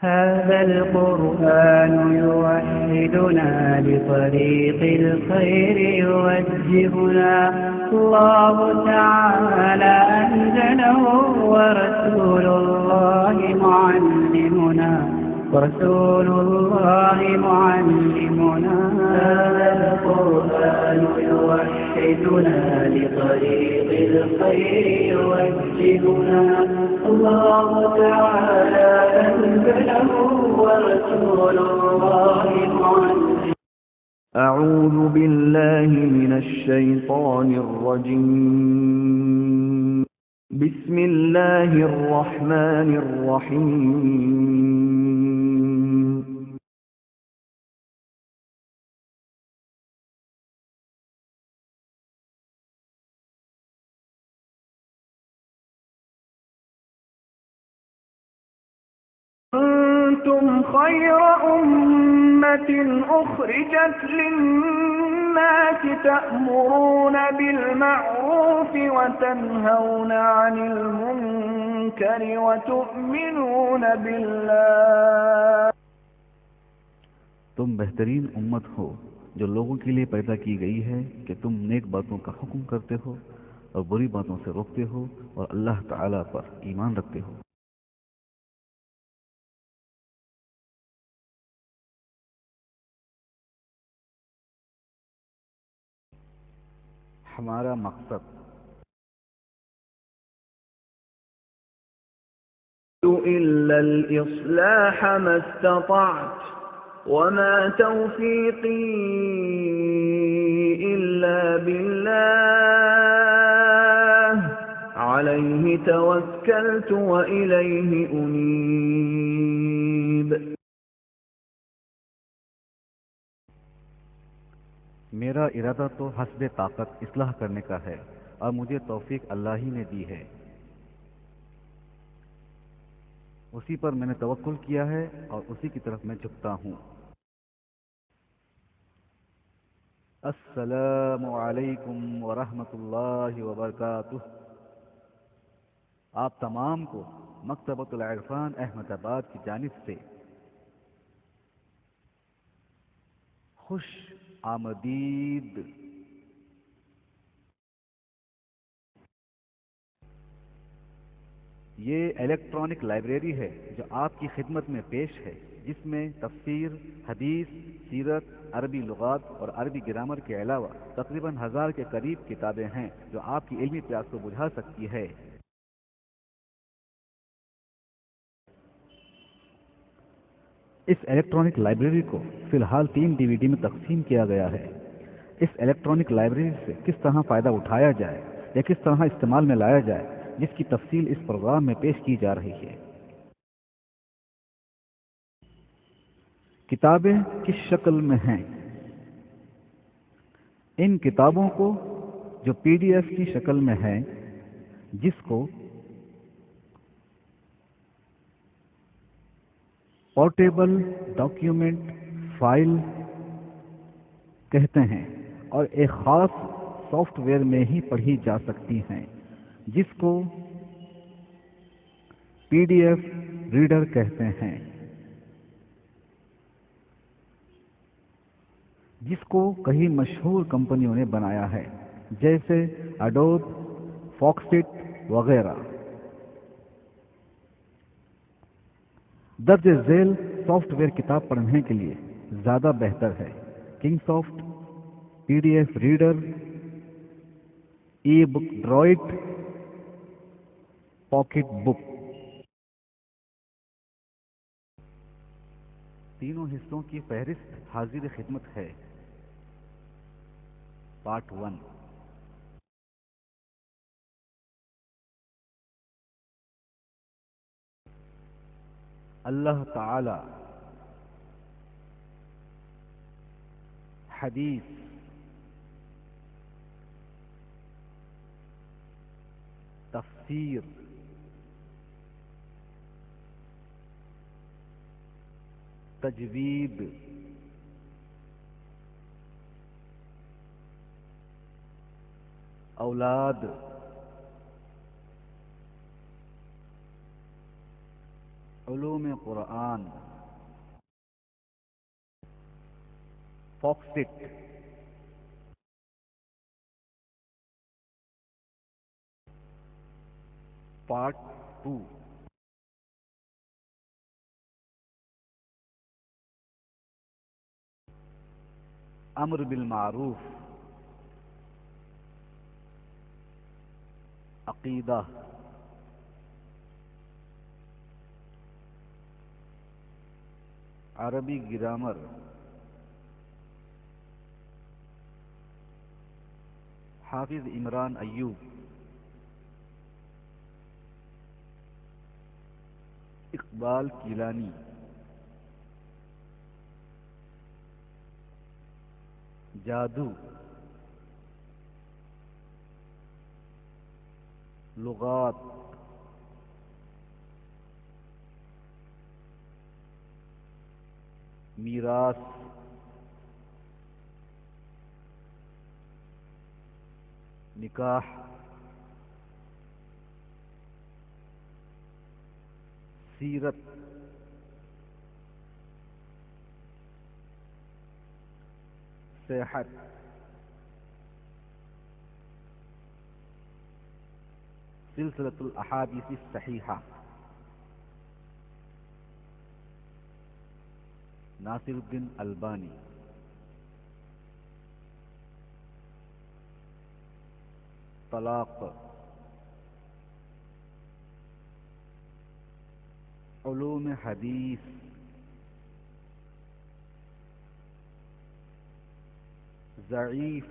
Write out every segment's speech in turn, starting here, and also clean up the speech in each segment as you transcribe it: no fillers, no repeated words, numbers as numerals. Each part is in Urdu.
هذا القرآن يوحدنا لطريق الخير يوجهنا الله تعالى أنزله ورسول الله معلمنا هذا القرآن يوحدنا لطريق الخير يوجهنا الله تعالى أنزله ورسول الله معلمنا. أعوذ بالله من الشيطان الرجيم. بسم الله الرحمن الرحيم. كنتم خير أمة أخرجت للناس تأمرون بالمعروف وتنهون عن المنكر وتؤمنون بالله. تم بہترین امت ہو جو لوگوں کے لیے پیدا کی گئی ہے کہ تم نیک باتوں کا حکم کرتے ہو اور بری باتوں سے روکتے ہو اور اللہ تعالی پر ایمان رکھتے ہو. ہمارا مقصد إلا الإصلاح ما استطعت وما توفيقي إلا بالله عليه توكلت وإليه أنيب. میرا ارادہ تو حسب طاقت اصلاح کرنے کا ہے اور مجھے توفیق اللہ ہی نے دی ہے. اسی پر میں نے توکل کیا ہے اور اسی کی طرف میں جھکتا ہوں. السلام علیکم ورحمۃ اللہ وبرکاتہ. آپ تمام کو مکتبۃ العرفان احمد آباد کی جانب سے خوش آمدید. یہ الیکٹرانک لائبریری ہے جو آپ کی خدمت میں پیش ہے، جس میں تفسیر، حدیث، سیرت، عربی لغات اور عربی گرامر کے علاوہ تقریباً 1000 کے قریب کتابیں ہیں جو آپ کی علمی پیاس کو بجھا سکتی ہے. اس الیکٹرانک لائبریری کو فی الحال 3 DVD میں تقسیم کیا گیا ہے. اس الیکٹرانک لائبریری سے کس طرح فائدہ اٹھایا جائے یا کس طرح استعمال میں لایا جائے، جس کی تفصیل اس پروگرام میں پیش کی جا رہی ہے. کتابیں کس شکل میں ہیں؟ ان کتابوں کو جو PDF کی شکل میں ہے، جس کو پورٹیبل ڈاکیومنٹ فائل کہتے ہیں اور ایک خاص سافٹ ویئر میں ہی پڑھی جا سکتی ہیں، جس کو PDF ریڈر کہتے ہیں، جس کو کئی مشہور کمپنیوں نے بنایا ہے جیسے اڈوب، فاکسٹ وغیرہ. درج ذیل سافٹ ویئر کتاب پڑھنے کے لیے زیادہ بہتر ہے کنگ سافٹ، PDF ریڈر، ای بک ڈرائٹ، پاکٹ بک. تینوں حصوں کی فہرست حاضر خدمت ہے. پارٹ 1. اللہ تعالی حدیث، تفسیر، تجوید، اولاد، علوم قرآن فوکسٹ پارٹ 2 امر بالمعروف عقیدہ عربی گرامر حافظ عمران ایوب اقبال کیلانی جادو لغات میراث نکاح سیرت صحت سلسلۃ الاحادیث الصحیحہ ناصر الدین البانی طلاق علوم حدیث ضعیف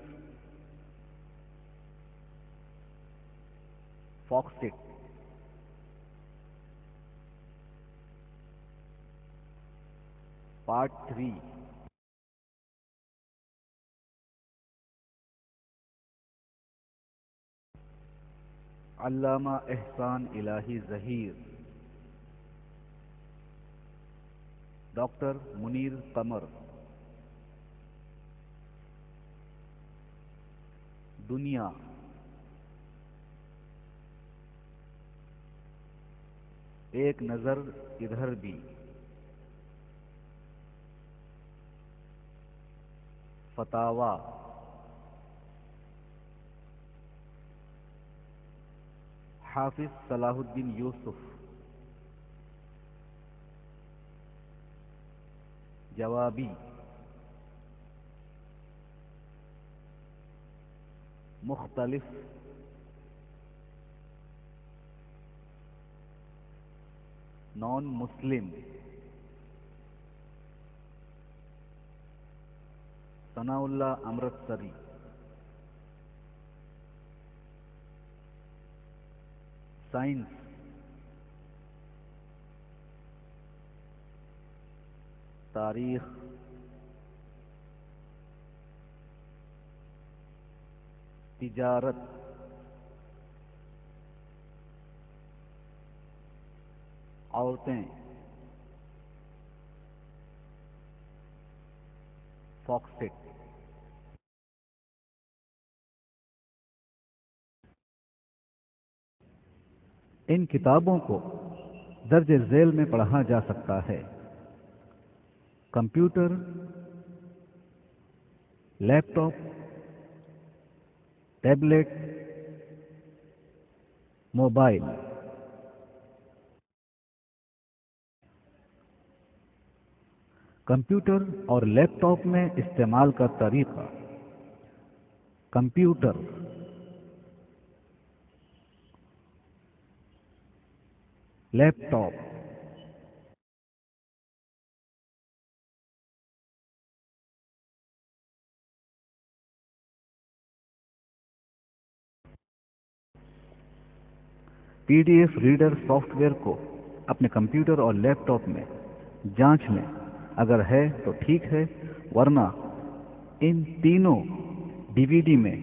فوکسٹ پارٹ 3 علامہ احسان الہی ظہیر ڈاکٹر منیر قمر دنیا ایک نظر ادھر بھی فتاوی حافظ صلاح الدین یوسف جوابی مختلف نان مسلم ثناء اللہ امرتسری سائنس تاریخ تجارت عورتیں فوکسٹ ان کتابوں کو درج ذیل میں پڑھا جا سکتا ہے computer laptop tablet mobile computer اور لیپ ٹاپ میں استعمال کا طریقہ computer laptop P D F reader software کو اپنے کمپیوٹر اور لیپ ٹاپ میں جانچ لیں اگر ہے تو ٹھیک ہے ورنہ ان تینوں ڈی وی ڈی میں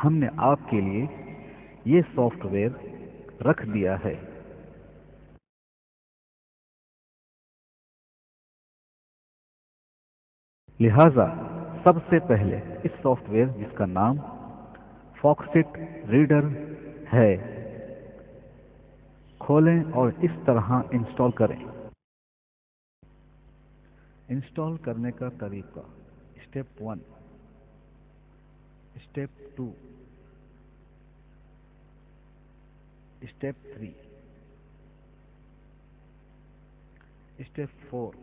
ہم نے آپ کے لیے یہ سافٹ ویئر رکھ دیا ہے لہذا سب سے پہلے اس سافٹ ویئر جس کا نام فوکسٹ ریڈر ہے کھولیں اور اس طرح انسٹال کریں انسٹال کرنے کا طریقہ: step 1، step 2، step 3، step 4،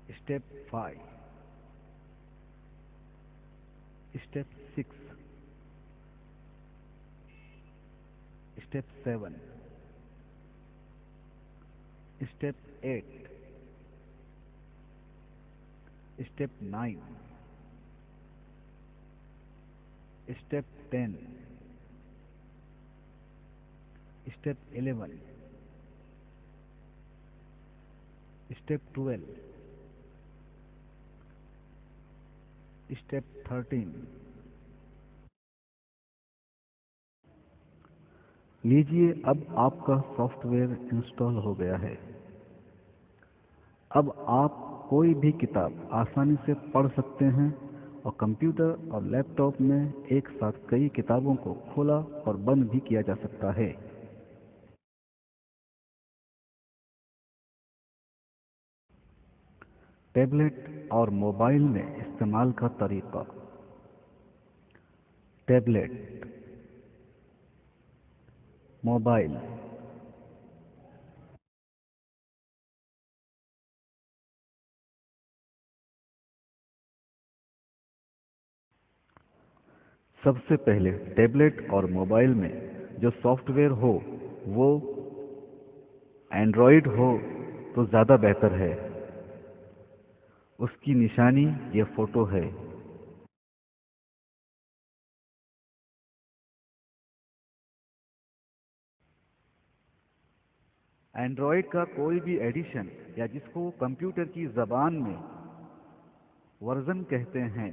step 5، step 6، step 7، step 8، step 9، step 10، step 11، step 12، step 13۔ لیجئے اب آپ کا سافٹ ویئر انسٹال ہو گیا ہے۔ اب آپ کوئی بھی کتاب آسانی سے پڑھ سکتے ہیں اور کمپیوٹر اور لیپ ٹاپ میں ایک ساتھ کئی کتابوں کو کھولا اور بند بھی کیا جا سکتا ہے۔ ٹیبلٹ اور موبائل میں استعمال کا طریقہ: ٹیبلٹ، موبائل۔ سب سے پہلے ٹیبلٹ اور موبائل میں جو سافٹ ویئر ہو وہ اینڈرائڈ ہو تو زیادہ بہتر ہے۔ اس کی نشانی یہ فوٹو ہے۔ اینڈرائڈ کا کوئی بھی ایڈیشن یا جس کو کمپیوٹر کی زبان میں ورژن کہتے ہیں،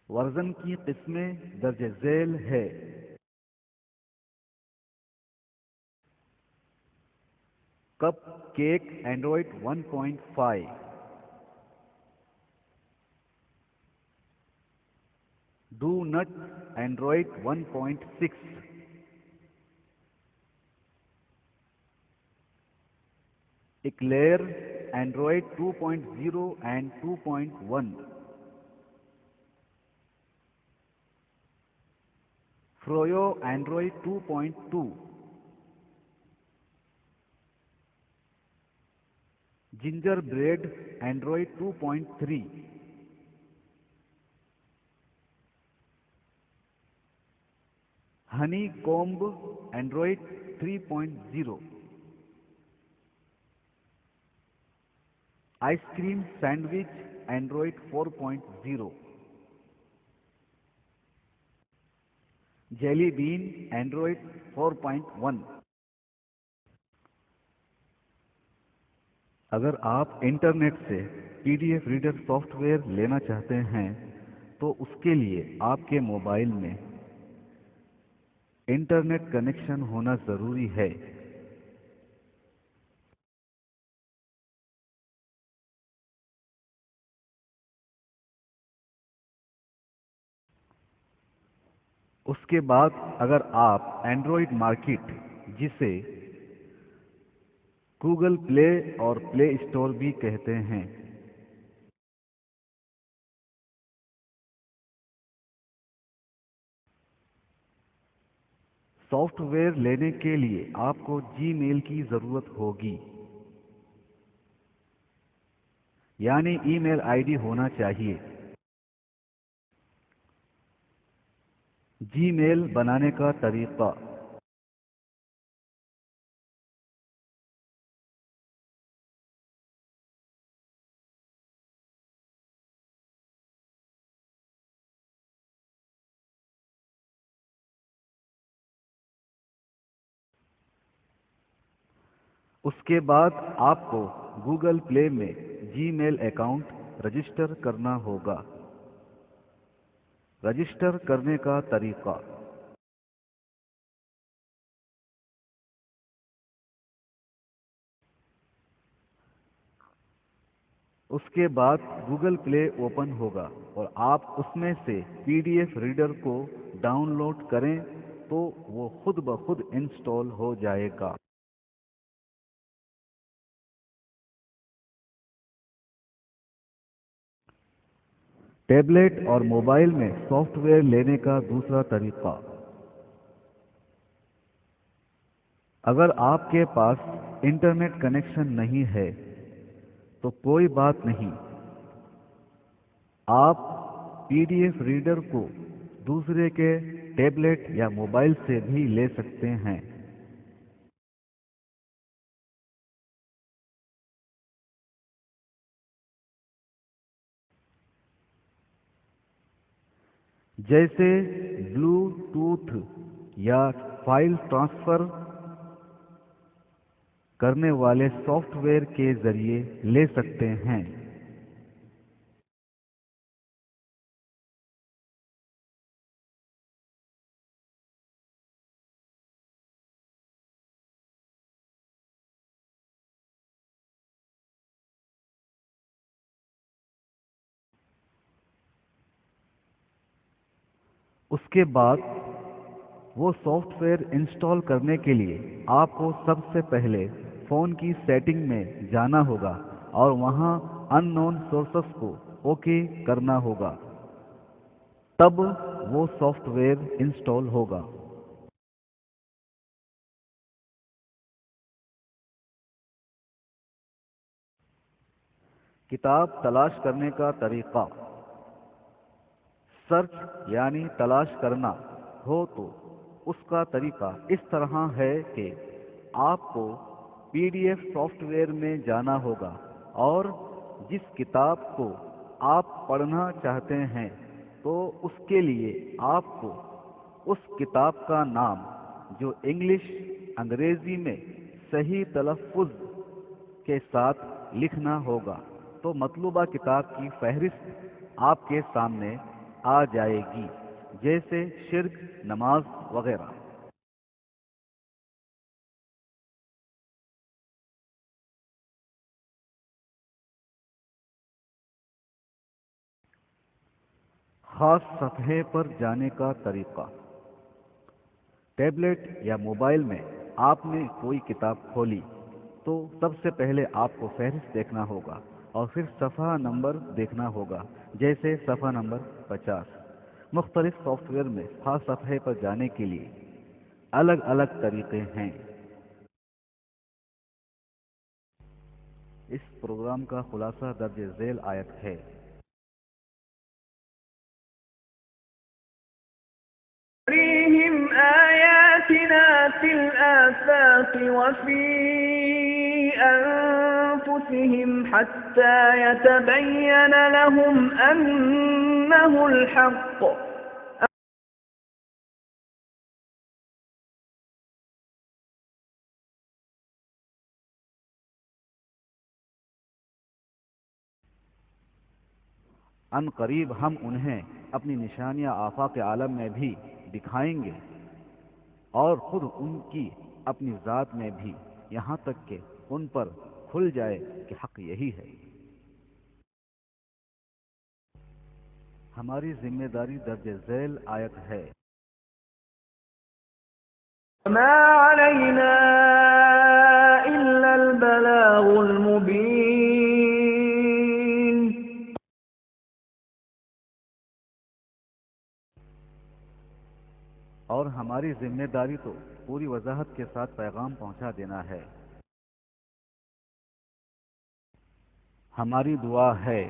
ورژن کی قسمیں درج ذیل ہے۔ Cupcake android 1.5، donut android 1.6، eclair android 2.0 and 2.1، froyo android 2.2، gingerbread android 2.3، honeycomb android 3.0، ice cream sandwich android 4.0، jelly bean android 4.1۔ اگر آپ انٹرنیٹ سے P D F reader software لینا چاہتے ہیں تو اس کے لیے آپ کے موبائل میں انٹرنیٹ کنیکشن ہونا ضروری ہے۔ اس کے بعد اگر آپ اینڈرائڈ مارکیٹ، جسے گوگل پلے اور پلے اسٹور بھی کہتے ہیں، سافٹ ویئر لینے کے لیے آپ کو جی میل کی ضرورت ہوگی، یعنی ای میل آئی ڈی ہونا چاہیے۔ جی میل بنانے کا طریقہ: اس کے بعد آپ کو گوگل پلے میں جی میل اکاؤنٹ رجسٹر کرنا ہوگا۔ رجسٹر کرنے کا طریقہ: اس کے بعد گوگل پلے اوپن ہوگا اور آپ اس میں سے پی ڈی ایف ریڈر کو ڈاؤن لوڈ کریں تو وہ خود بخود انسٹال ہو جائے گا۔ ٹیبلیٹ اور موبائل میں سافٹ ویئر لینے کا دوسرا طریقہ۔ اگر آپ کے پاس انٹرنیٹ کنیکشن نہیں ہے تو کوئی بات نہیں، آپ پی ڈی ایف ریڈر کو دوسرے کے ٹیبلیٹ یا موبائل سے بھی لے سکتے ہیں۔ جیسے بلوٹوتھ یا فائل ٹرانسفر کرنے والے سافٹ ویئر کے ذریعے لے سکتے ہیں۔ اس کے بعد وہ سافٹ ویئر انسٹال کرنے کے لیے آپ کو سب سے پہلے فون کی سیٹنگ میں جانا ہوگا اور وہاں ان نون سورسز کو اوکے کرنا ہوگا، تب وہ سافٹ ویئر انسٹال ہوگا۔ کتاب تلاش کرنے کا طریقہ۔ سرچ یعنی تلاش کرنا ہو تو اس کا طریقہ اس طرح ہے کہ آپ کو P D F software میں جانا ہوگا اور جس کتاب کو آپ پڑھنا چاہتے ہیں تو اس کے لیے آپ کو اس کتاب کا نام جو انگلش انگریزی میں صحیح تلفظ کے ساتھ لکھنا ہوگا، تو مطلوبہ کتاب کی فہرست آپ کے سامنے آ جائے گی، جیسے شرک، نماز وغیرہ۔ خاص صفحے پر جانے کا طریقہ۔ ٹیبلیٹ یا موبائل میں آپ نے کوئی کتاب کھولی تو سب سے پہلے آپ کو فہرست دیکھنا ہوگا اور پھر صفحہ نمبر دیکھنا ہوگا، جیسے صفحہ نمبر 50۔ مختلف سافٹ ویئر میں خاص صفحے پر جانے کے لیے الگ الگ طریقے ہیں۔ اس پروگرام کا خلاصہ درج ذیل آیت ہے۔ نريهم آياتنا في الآفاق وفي أنفسهم حتى يتبين لهم أنه الحق۔ ان قریب ہم انہیں اپنی نشانیاں آفاق عالم میں بھی دکھائیں گے اور خود ان کی اپنی ذات میں بھی، یہاں تک کہ ان پر کھل جائے کہ حق یہی ہے۔ ہماری ذمہ داری درج ذیل آیت ہے۔ وما علينا إلا البلاغ المبين۔ اور ہماری ذمہ داری تو پوری وضاحت کے ساتھ پیغام پہنچا دینا ہے۔ ہماری دعا ہے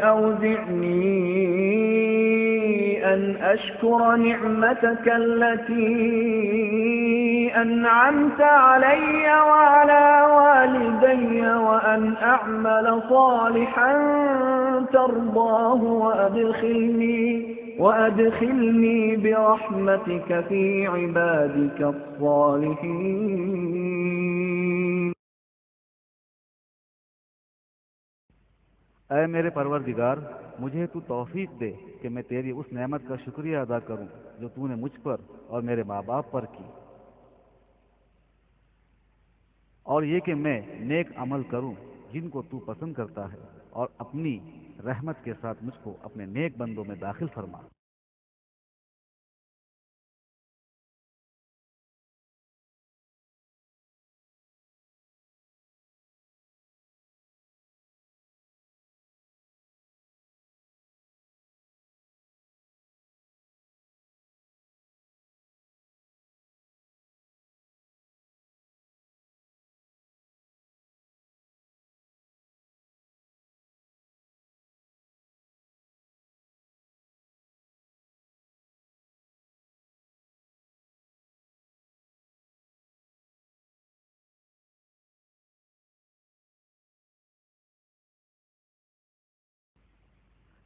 أوزعني أن أشكر نعمتك التي أنعمت علي وعلى والدي وأن أعمل صالحا ترضاه وأدخلني برحمتك في عبادك الصالحين۔ اے میرے پروردگار، مجھے تو توفیق دے کہ میں تیری اس نعمت کا شکریہ ادا کروں جو تو نے مجھ پر اور میرے ماں باپ پر کی، اور یہ کہ میں نیک عمل کروں جن کو تو پسند کرتا ہے، اور اپنی رحمت کے ساتھ مجھ کو اپنے نیک بندوں میں داخل فرما۔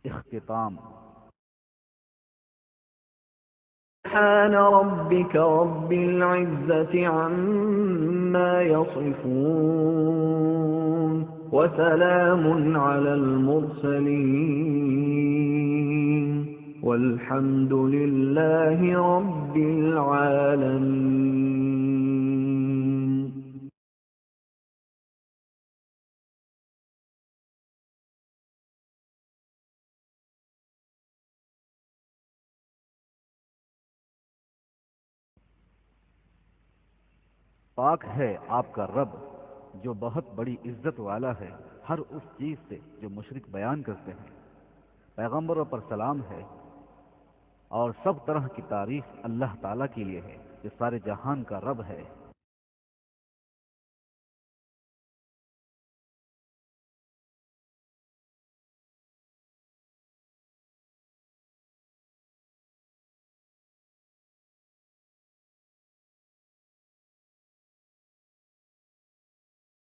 اختتام۔ سبحان ربك رب العزة عما يصفون وسلام على المرسلين والحمد لله رب العالمين۔ پاک ہے آپ کا رب جو بہت بڑی عزت والا ہے ہر اس چیز سے جو مشرک بیان کرتے ہیں۔ پیغمبروں پر سلام ہے اور سب طرح کی تعریف اللہ تعالیٰ کے لیے ہے جو سارے جہان کا رب ہے۔